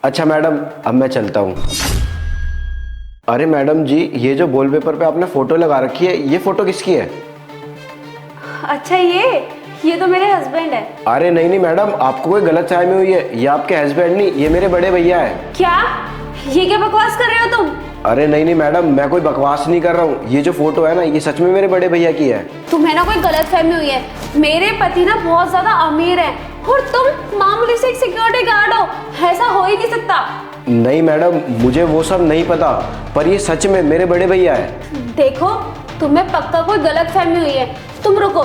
अच्छा मैडम, अब मैं चलता हूँ। अरे मैडम जी, ये जो वॉलपेपर पे आपने फ़ोटो लगा रखी है, ये फ़ोटो किसकी है? अच्छा, ये तो मेरे हस्बैंड है। अरे नहीं नहीं मैडम, आपको कोई गलतफहमी हुई है। ये आपके हस्बैंड नहीं, ये मेरे बड़े भैया है। क्या? ये क्या बकवास कर रहे हो तुम? अरे नहीं नहीं मैडम, मैं कोई बकवास नहीं कर रहा हूँ। ये जो फोटो है ना, ये सच में मेरे बड़े भैया की है। तुम्हें ना कोई गलतफहमी हुई है। मेरे पति ना बहुत ज्यादा अमीर हैं और तुम मामूली से एक सिक्योरिटी गार्ड हो। ऐसा हो ही नहीं सकता। नहीं मैडम, मुझे वो सब नहीं पता, पर ये सच में मेरे बड़े भैया है। देखो, तुम्हें पक्का कोई गलतफहमी हुई है। तुम रुको,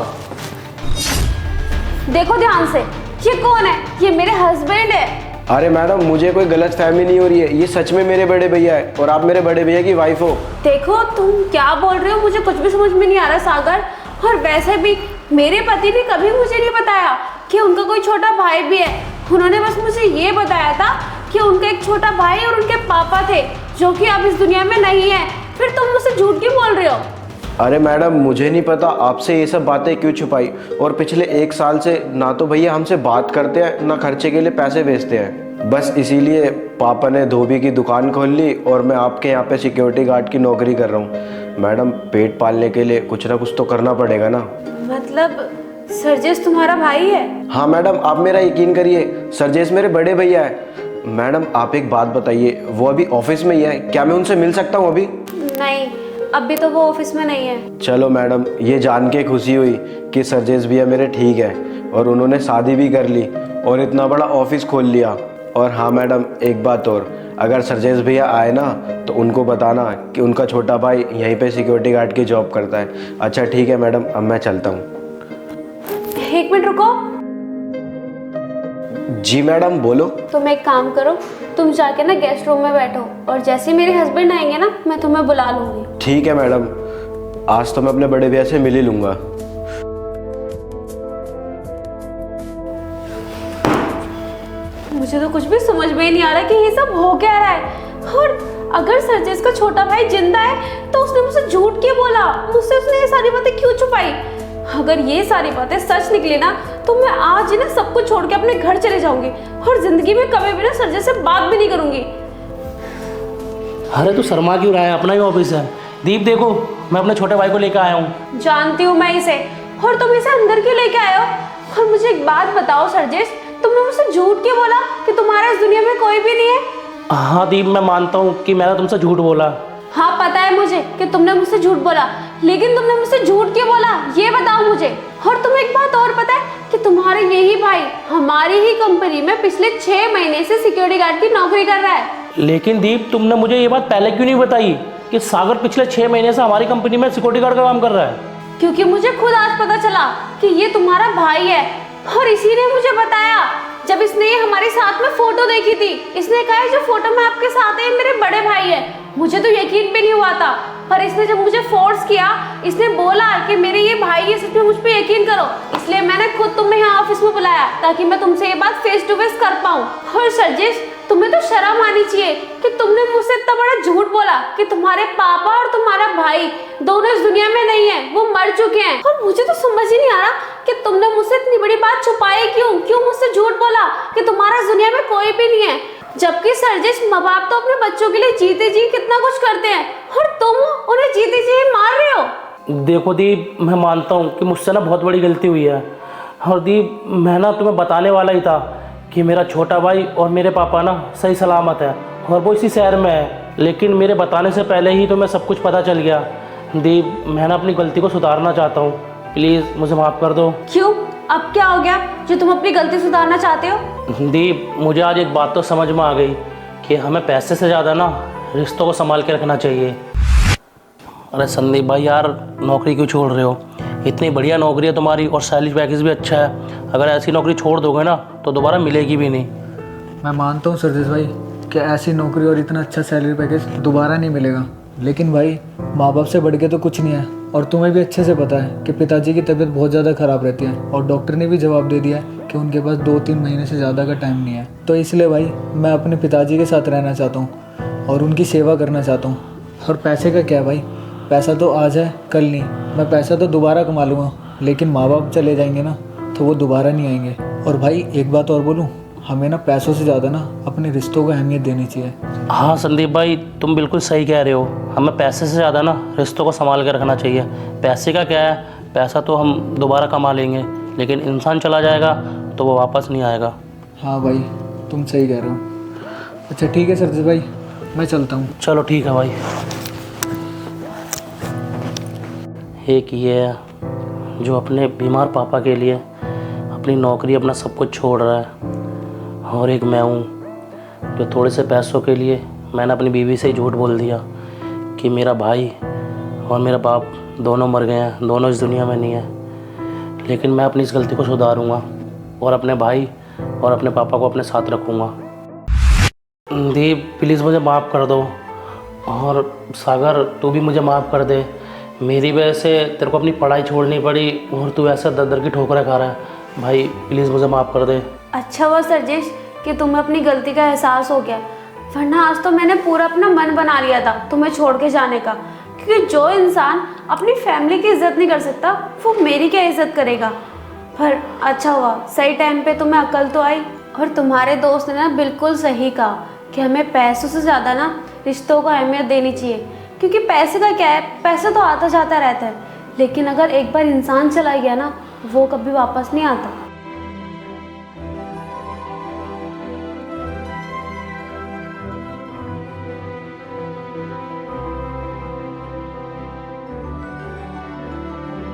देखो ध्यान से। ये कौन है? ये मेरे हस्बैंड है। अरे मैडम, मुझे कोई गलतफहमी नहीं हो रही है। ये सच में मेरे बड़े भैया है और आप मेरे बड़े भैया की वाइफ हो। देखो, तुम क्या बोल रहे हो, मुझे कुछ भी समझ में नहीं आ रहा सागर। और वैसे भी मेरे पति ने कभी मुझे नहीं बताया कि उनका कोई छोटा भाई भी है। उन्होंने बस मुझे ये बताया था कि उनका एक छोटा भाई और उनके पापा थे, जो कि अब इस दुनिया में नहीं है। फिर तुम मुझसे झूठ क्यों बोल रहे हो? अरे मैडम, मुझे नहीं पता आपसे ये सब बातें क्यों छुपाई। और पिछले 1 साल से ना तो भैया हमसे बात करते हैं, ना खर्चे के लिए पैसे भेजते हैं। बस इसीलिए पापा ने धोबी की दुकान खोल ली और मैं आपके यहाँ पे सिक्योरिटी गार्ड की नौकरी कर रहा हूँ। मैडम, पेट पालने के लिए कुछ ना कुछ तो करना पड़ेगा ना। मतलब सरजेश तुम्हारा भाई है? हाँ मैडम, आप मेरा यकीन करिए, सरजेश मेरे बड़े भैया है। मैडम, आप एक बात बताइए, वो अभी ऑफिस में ही है, क्या मैं उनसे मिल सकता हूँ अभी? नहीं, अभी तो वो ऑफिस में नहीं है। चलो मैडम, ये जान के खुशी हुई कि सरजेश भैया मेरे ठीक है और उन्होंने शादी भी कर ली और इतना बड़ा ऑफिस खोल लिया। और हाँ मैडम, एक बात और, अगर सरजेश भैया आए ना तो उनको बताना कि उनका छोटा भाई यहीं पे सिक्योरिटी गार्ड की जॉब करता है। अच्छा ठीक है मैडम, अब मैं चलता हूँ। 1 मिनट रुको। जी मैडम, बोलो। तुम एक काम करो, तुम जाके ना गेस्ट रूम में बैठो और जैसे मेरे हस्बैंड आएंगे ना, मैं तुम्हें बुला लूंगी। ठीक है मैडम, आज तो मैं अपने बड़े भैया से मिल ही लूँगा। मुझे तो कुछ भी समझ में ही नहीं आ रहा कि ये सब हो क्या रहा है। और अगर सरजेश का छोटा भाई जिंदा है तो उसने मुझसे झूठ क्यों बोला? मुझसे उसने ये सारी बातें क्यों छुपाई? अगर ये सारी बातें सच निकली ना तो मैं आज ही ना सब कुछ छोड़ के अपने घर चले जाऊंगी और जिंदगी में कभी भी ना सरजेश से बात भी नहीं करूंगी। अरे तू शर्मा क्यों रहा है? अपना ही ऑफिस है। दीप देखो, मैं अपने छोटे भाई को लेकर आया हूँ। जानती हूँ मैं इसे, और तुम इसे अंदर क्यों लेके आए हो? और मुझे एक बात बताओ सरजेश, तुमने मुझसे झूठ क्यों बोला कि तुम्हारा इस दुनिया में कोई भी नहीं है? हाँ दीप, मैं मानता हूँ कि मैंने तुमसे झूठ बोला। हाँ पता है मुझे कि तुमने मुझसे झूठ बोला, लेकिन तुमने मुझसे झूठ क्यों बोला ये बताओ मुझे। और तुम्हें एक बात और पता है कि तुम्हारा यही भाई हमारी ही कंपनी में पिछले 6 महीने से सिक्योरिटी गार्ड की नौकरी कर रहा है। लेकिन दीप, तुमने मुझे ये बात पहले क्यों नहीं बताई कि सागर पिछले 6 महीने से हमारी कंपनी में सिक्योरिटी गार्ड का काम कर रहा है? क्योंकि मुझे खुद आज पता चला कि ये तुम्हारा भाई है और इसी ने मुझे बताया। जब इसने ये हमारे साथ में फोटो देखी थी, इसने कहा जो फोटो में आपके साथ है मेरे बड़े भाई है। मुझे तो यकीन भी नहीं हुआ था, पर इसने जब मुझे फोर्स किया, इसने बोला कि मेरे ये भाई है, सच में मुझ पे यकीन करो, इसलिए मैंने खुद तुम्हें यहाँ ऑफिस में बुलाया ताकि मैं तुमसे ये बात फेस टू फेस कर पाऊँ। और सरजेश, तुम्हें तो शर्म आनी चाहिए कि तुमने मुझसे इतना बड़ा झूठ बोला कि तुम्हारे पापा और तुम्हारा भाई दोनों इस दुनिया में नहीं है, वो मर चुके हैं। और मुझे तो समझ ही नहीं आ रहा कि तुमने मुझसे इतनी बड़ी बात छुपाई क्यों मुझसे झूठ बोला कि तुम्हारा इस दुनिया में कोई भी नहीं है। जबकि सरजेश, माँ बाप तो अपने बच्चों के लिए जीते जी कितना कुछ करते हैं और तुम उन्हें जीते जी मार रहे हो। देखो दीप, मैं मानता हूँ कि मुझसे ना बहुत बड़ी गलती हुई है। और दीप, मैं ना तुम्हें बताने वाला ही था कि मेरा छोटा भाई और मेरे पापा ना सही सलामत है और वो इसी शहर में है। लेकिन मेरे बताने से पहले ही तुम्हें सब कुछ पता चल गया। दीप, मैं ना अपनी गलती को सुधारना चाहता हूँ, प्लीज़ मुझे माफ़ कर दो। क्यों? अब क्या हो गया जो तुम अपनी गलती सुधारना चाहते हो? दीप, मुझे आज एक बात तो समझ में आ गई कि हमें पैसे से ज़्यादा ना रिश्तों को संभाल के रखना चाहिए। अरे संदीप भाई यार, नौकरी क्यों छोड़ रहे हो? इतनी बढ़िया नौकरी है तुम्हारी और सैलरी पैकेज भी अच्छा है। अगर ऐसी नौकरी छोड़ दोगे ना तो दोबारा मिलेगी भी नहीं। मैं मानता हूँ सरजेश भाई कि ऐसी नौकरी और इतना अच्छा सैलरी पैकेज दोबारा नहीं मिलेगा, लेकिन भाई माँ बाप से बढ़ के तो कुछ नहीं है। और तुम्हें भी अच्छे से पता है कि पिताजी की तबीयत बहुत ज़्यादा ख़राब रहती है और डॉक्टर ने भी जवाब दे दिया है कि उनके पास 2-3 महीने से ज़्यादा का टाइम नहीं है। तो इसलिए भाई मैं अपने पिताजी के साथ रहना चाहता हूँ और उनकी सेवा करना चाहता हूँ। और पैसे का क्या भाई, पैसा तो आज है कल नहीं। मैं पैसा तो दोबारा कमा लूँगा, लेकिन माँ बाप चले जाएंगे ना तो वो दोबारा नहीं आएंगे। और भाई एक बात और बोलूँ, हमें ना पैसों से ज़्यादा ना अपने रिश्तों को अहमियत देनी चाहिए। हाँ संदीप भाई, तुम बिल्कुल सही कह रहे हो। हमें पैसे से ज़्यादा ना रिश्तों को संभाल कर रखना चाहिए। पैसे का क्या है, पैसा तो हम दोबारा कमा लेंगे, लेकिन इंसान चला जाएगा तो वो वापस नहीं आएगा। हाँ भाई, तुम सही कह रहे हो। अच्छा ठीक है सरदेश भाई, मैं चलता हूँ। चलो ठीक है भाई। एक ये है जो अपने बीमार पापा के लिए अपनी नौकरी, अपना सब कुछ छोड़ रहा है, और एक मैं हूँ जो थोड़े से पैसों के लिए मैंने अपनी बीवी से ही झूठ बोल दिया कि मेरा भाई और मेरा बाप दोनों मर गए हैं, दोनों इस दुनिया में नहीं है। लेकिन मैं अपनी इस गलती को सुधारूँगा और अपने भाई और अपने पापा को अपने साथ रखूँगा। दीप प्लीज़ मुझे माफ़ कर दो, और सागर तू भी मुझे माफ़ कर दे। मेरी वजह से तेरे को अपनी पढ़ाई छोड़नी पड़ी और तू ऐसे दर दर की ठोकरें खा रहा है। भाई प्लीज़ मुझे माफ़ कर दे। अच्छा हुआ सरजेश कि तुम्हें अपनी गलती का एहसास हो गया, वरना आज तो मैंने पूरा अपना मन बना लिया था तुम्हें छोड़ के जाने का। क्योंकि जो इंसान अपनी फैमिली की इज्जत नहीं कर सकता वो मेरी क्या इज्जत करेगा। पर अच्छा हुआ सही टाइम पे तुम्हें अकल तो आई, और तुम्हारे दोस्त ने ना बिल्कुल सही कहा कि हमें पैसों से ज़्यादा ना रिश्तों को अहमियत देनी चाहिए। क्योंकि पैसे का क्या है, पैसा तो आता जाता रहता है, लेकिन अगर एक बार इंसान चला गया ना वो कभी वापस नहीं आता।